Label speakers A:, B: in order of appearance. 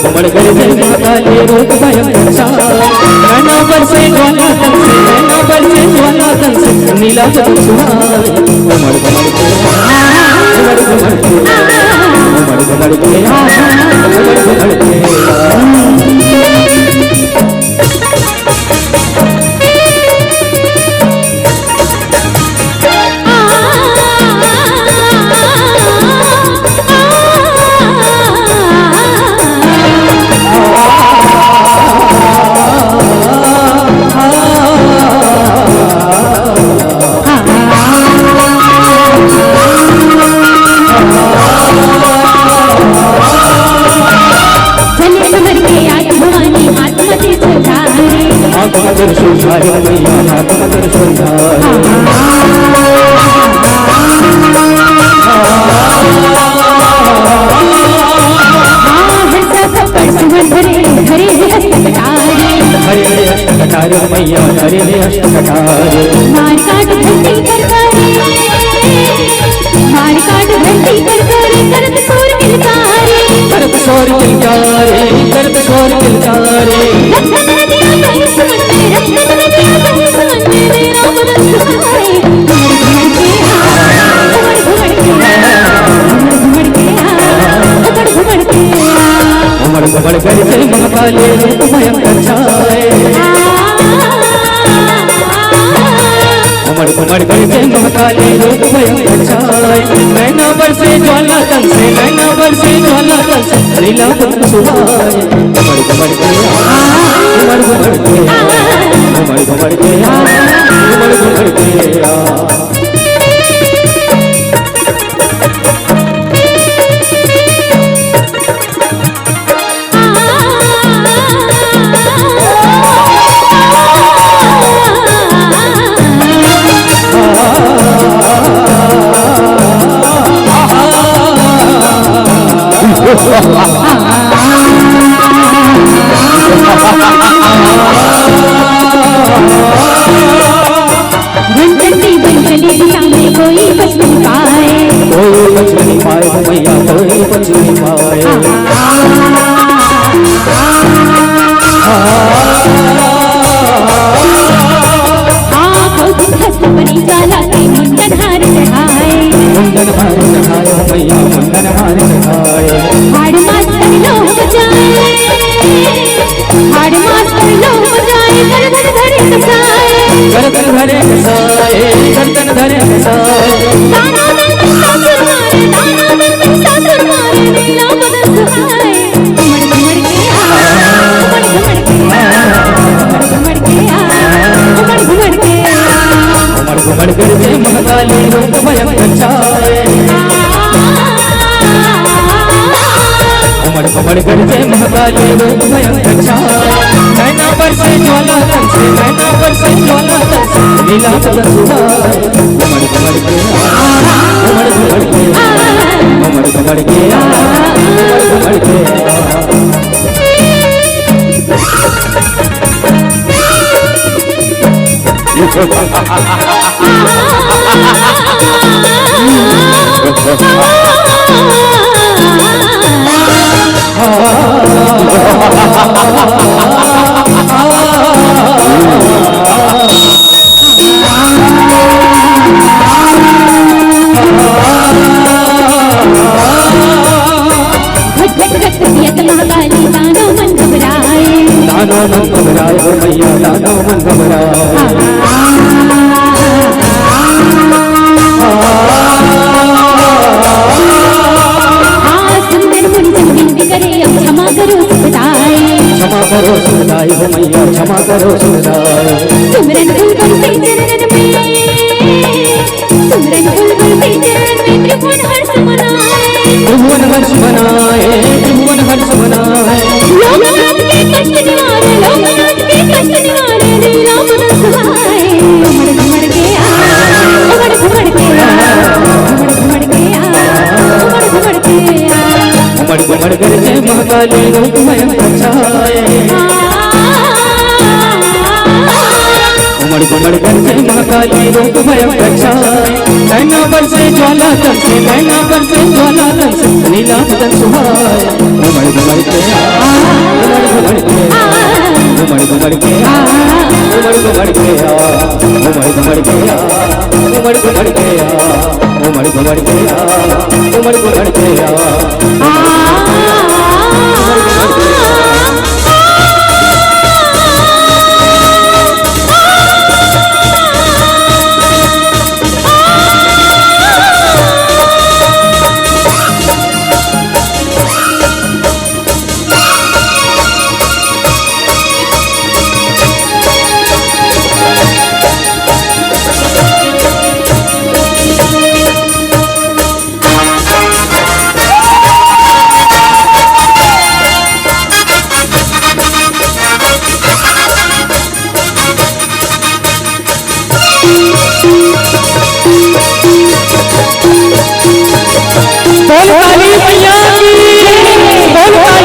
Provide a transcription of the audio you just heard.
A: घुमड़ कर जय महाकाली रूप भयंकर छाए नैना बरसे ज्वाला तन से नैना बरसे ज्वाला तन से नीला बदन सुहाए घुमड़ घुमड़ के घुमड़ घुमड़ के घुमड़ घुमड़ के घुमड़ घुमड़ के मदर सुधारे मैया हाथ मदर सुधारे हरे हरे अष्ट कटारे मैया हरे हरे अष्ट कटारे
B: मार काट घंटी कर करे मार काट घंटी कर करे करत सोर किलकारे
A: करत सोर किलकारे करत सोर किलकारे
B: रक्षण दिया कहीं सुमन में रक्षण दिया कहीं सुमन में मेरा बदन सुहाए घुमड़ घुमड़ के जय महाकाली रूप भयंकर छाए घुमड़ घुमड़ कर जय महाकाली रूप भयंकर छाए नैना बरसे ज्वाला तन से नैना बरसे ज्वाला तन से नीला बदन सुहाए घुमड़ घुमड़ के घुमड़ घुमड़ के घुमड़ घुमड़ के घुमड़ घुमड़ के घंटी बन चली सामने कोई बच नहीं पाए
A: कोई बच नहीं पाए मैया कोई बच नहीं पाए
B: बनी साला के मुंडन हार चढ़ाए
A: मुंडन हार चढ़ाए मैया मुंडन हार चढ़ाए
B: हाड़ मास्टर लोग बजाए हाड़ मास्टर लोग बजाए गर्दन धरे कसाए
A: गर्दन धरे कसाए गर्दन धरे कसाए
B: दाना दल में सासुर मारे दाना दल में सासुर मारे नीला बदन सुहाए घुमड़ घुमड़ के घुमड़ घुमड़ के घुमड़ के घुमड़ घुमड़ के
A: घुमड़ घुमड़ कर जय महाकाली रूप भयंकर छाए घुमड़ घुमड़ कर जय महाकाली रूप भयंकर छाए नैना बरसे ज्वाला तन से नैना बरसे ज्वाला तन से नीला बदन सुहाए घुमड़ घुमड़ के घुमड़ घुमड़ के घुमड़ घुमड़ के घुमड़ घुमड़ के दानो मन घबराए हो मैया दानो मन घबराए
B: क्षमा करो
A: सुखदाई हो मैया क्षमा करो सुखदाई
B: सिमरन बुलबुल के चरणन में सिमरन बुलबुल के चरणन में त्रिभुवन हर्ष मनाए
A: त्रिभुवन हर्ष मनाए त्रिभुवन हर्ष मनाए
B: लोकनाथ के कष्ट निवारे लोकनाथ के कष्ट निवारे नीला बदन सुहाए घुमड़ घुमड़ के घुमड़ घुमड़ के घुमड़ घुमड़ के घुमड़ घुमड़ के
A: घुमड़ घुमड़ कर जय महाकाली रूप भयंकर छाए घुमड़ घुमड़ कर जय महाकाली रूप भयंकर छाए नैना बरसे ज्वाला तन से नैना बरसे ज्वाला तन से नीला बदन सुहाए घुमड़ घुमड़ के
B: मैया की बोल